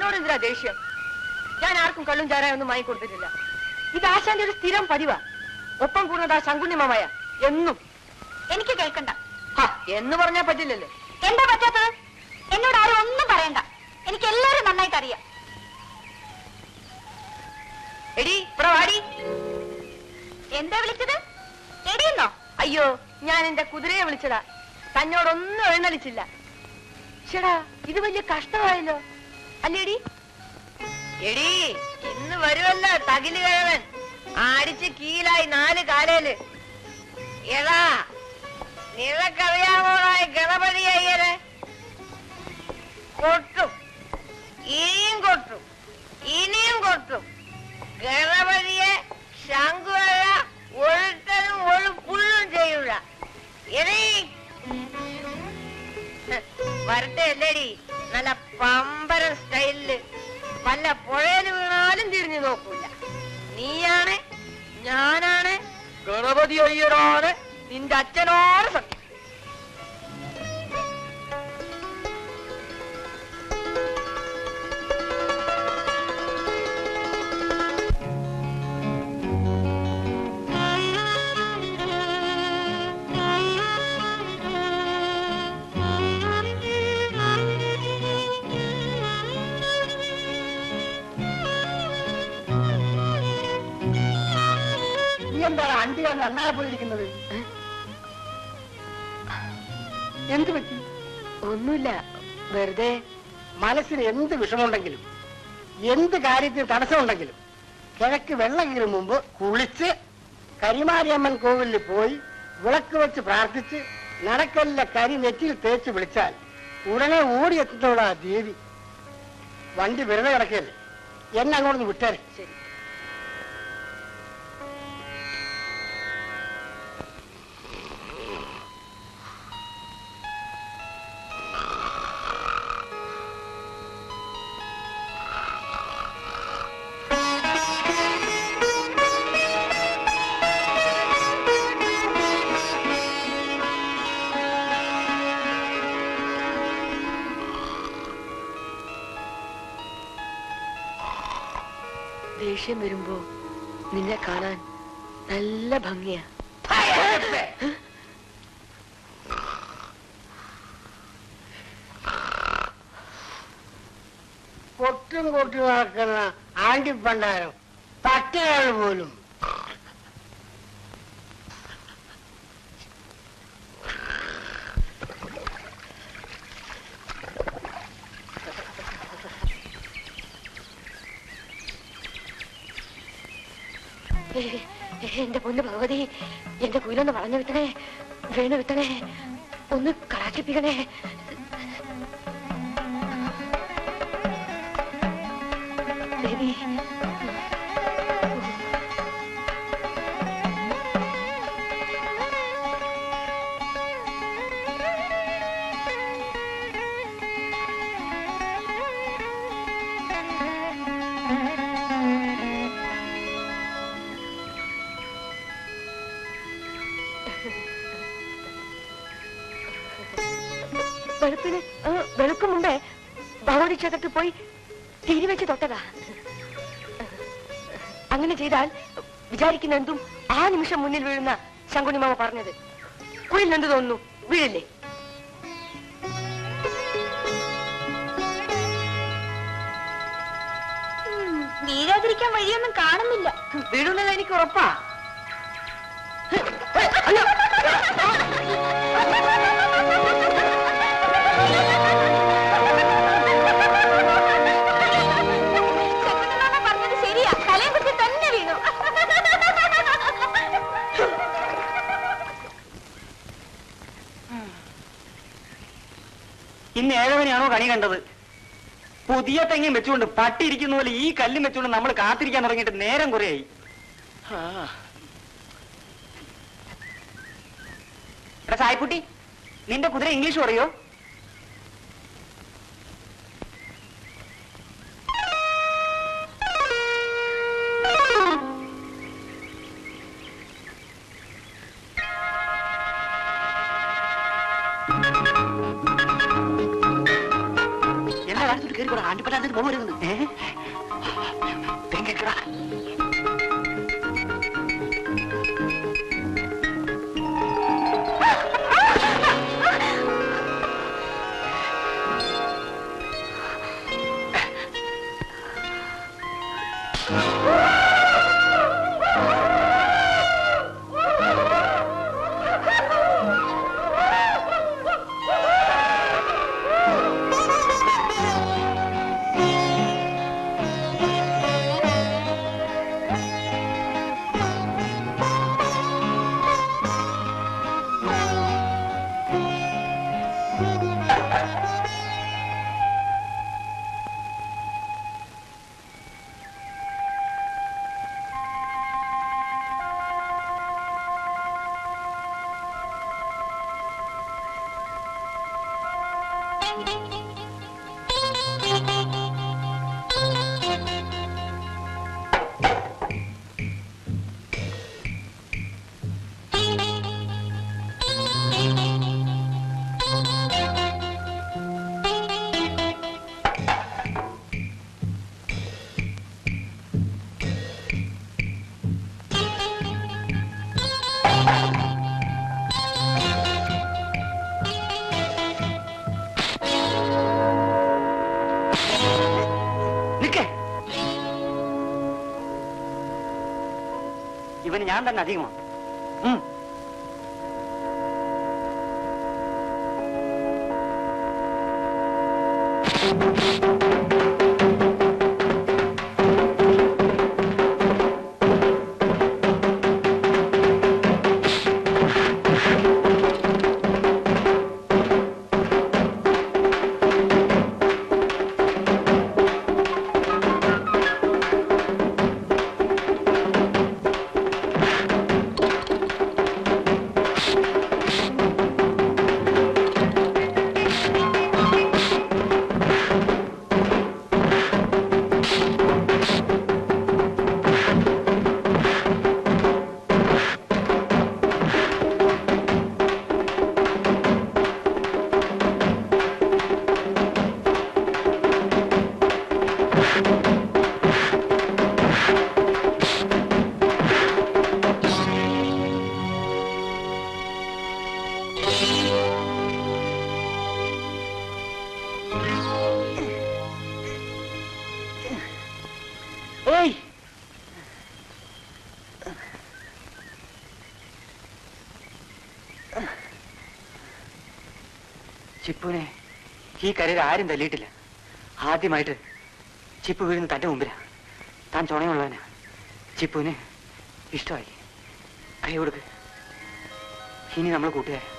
എന്നോട് എന്തിനാ ദേഷ്യം? ഞാൻ ആർക്കും കള്ളും ചാരായൊന്നും വാങ്ങിക്കൊടുത്തിട്ടില്ല. ഇത് ആശാന്റെ ഒരു സ്ഥിരം പതിവാ. ഒപ്പം കൂടുന്നതാ ശങ്കുണ്ണിമാമയ എന്നും. എനിക്ക് കേൾക്കണ്ട. എന്ന് പറഞ്ഞാ പറ്റില്ലല്ലോ. എന്താ പറ്റാത്തത്? എന്നോട് ആരും ഒന്നും പറയണ്ട. എനിക്ക് എല്ലാരും നന്നായിട്ട് അറിയാം. എടി ഇവിടെ വാടി. എന്താ വിളിച്ചത്? എടിയെന്നോ? അയ്യോ, ഞാൻ എന്റെ കുതിരയെ വിളിച്ചതാ. തന്നോടൊന്നും എഴുന്നള്ളിച്ചില്ല. ചേടാ, ഇത് വലിയ കഷ്ടമായല്ലോ അല്ലേടി? എടി, ഇന്ന് വരുമല്ലോ തകില് കിഴവൻ. അടിച്ച് കീലായി 4 കാലയില്. എടാ, നിനക്കറിയാമോടായി ഗണപതി അയ്യരെ? കൊട്ടും, ഇനിയും കൊട്ടും, ഇനിയും കൊട്ടും. ഗണപതിയെ ശങ്കുവല്ല ഒരുത്തനും ഒരു പുള്ളും ചെയ്യൂല. എടീ വരട്ടെ അല്ലേടി? നല്ല പമ്പരം സ്റ്റൈലില് വല്ല പുഴയില് വീണാലും തിരിഞ്ഞു നോക്കൂല. നീയാണ്, ഞാനാണ്, ഗണപതി അയ്യരാണ്, നിന്റെ അച്ഛനോട് സത്യം. എന്താണ് അണ്ടി കൊണ്ട് അണ്ണായെ പോയിരിക്കുന്നത്? എന്ത് പറ്റി? ഒന്നുമില്ല, വെറുതെ. മനസ്സിന് എന്ത് വിഷമമുണ്ടെങ്കിലും എന്ത് കാര്യത്തിന് തടസ്സമുണ്ടെങ്കിലും കിഴക്ക് വെള്ളം കീറും മുമ്പ് കുളിച്ച് കരിമാരിയമ്മൻ കോവിലിൽ പോയി വിളക്ക് വെച്ച് പ്രാർത്ഥിച്ച് നടക്കലിലെ കരി നെറ്റിയിൽ തേച്ച് വിളിച്ചാൽ ഉടനെ ഓടിയെത്തുന്നവളാ ദേവി. വണ്ടി വെറുതെ കിടക്കല്ലേ, എന്നെ അങ്ങോട്ടൊന്ന് വിട്ടേരെ. ശരി. ദേഷ്യം വരുമ്പോ നിന്നെ കാണാൻ നല്ല ഭംഗിയാ. പൊട്ടും കൊട്ടി നടക്കുന്ന ആണ്ടിപ്പണ്ടാരം പട്ടയാൾ പോലും. എന്റെ പൊന്ന് ഭഗവതി, എന്റെ കുയിലൊന്ന് വളഞ്ഞു വിട്ടണേ, വീണ് വിട്ടണേ, ഒന്ന് കളാക്കിപ്പിക്കണേ. ദേവി, വെളുക്കും മുമ്പേ ഭഗവതി ക്ഷേത്രത്തിൽ പോയി തിരിവെച്ച് തൊട്ടതാ. അങ്ങനെ ചെയ്താൽ വിചാരിക്കുന്ന എന്തും ആ നിമിഷം മുന്നിൽ വീഴുന്ന ശങ്കുണിമാമ പറഞ്ഞത്. കുയിൽ എന്ത് തോന്നുന്നു, വീഴില്ലേ? വീഴാതിരിക്കാൻ വഴിയൊന്നും കാണുന്നില്ല. വീഴുന്നത് എനിക്ക് ഉറപ്പാ. പറഞ്ഞത് ശരിയാ, തലയും കുത്തി തന്നെ വീണു. ഇന്ന് ഏഴവനെയാണോ കണി കണ്ടത്? പുതിയ തെങ്ങും വെച്ചുകൊണ്ട് പട്ടിയിരിക്കുന്ന പോലെ ഈ കല്ലും വെച്ചുകൊണ്ട് നമ്മൾ കാത്തിരിക്കാൻ തുടങ്ങിയിട്ട് നേരം കുറയായി. എടാ സായിക്കുട്ടി, നിന്റെ കുതിര ഇംഗ്ലീഷ് പറയോ? എന്താ കാലത്തോട്ട് കയറി കൂടെ ആണ്ടിപ്പെട്ടാൻ പോകുന്നു. തെങ്ങേക്കടാ ഇവന് ഞാൻ തന്നെ അധികമാണ്. ചിപ്പുവിനെ ഈ കരയിൽ ആരും തല്ലിയിട്ടില്ല. ആദ്യമായിട്ട് ചിപ്പു വീഴുന്ന തന്റെ മുമ്പിലാ. താൻ ചുണയുള്ളവനാ. ചിപ്പുവിന് ഇഷ്ടമായി. കൈ കൊടുക്ക്. ഇനി നമ്മൾ കൂട്ടുകാരാ.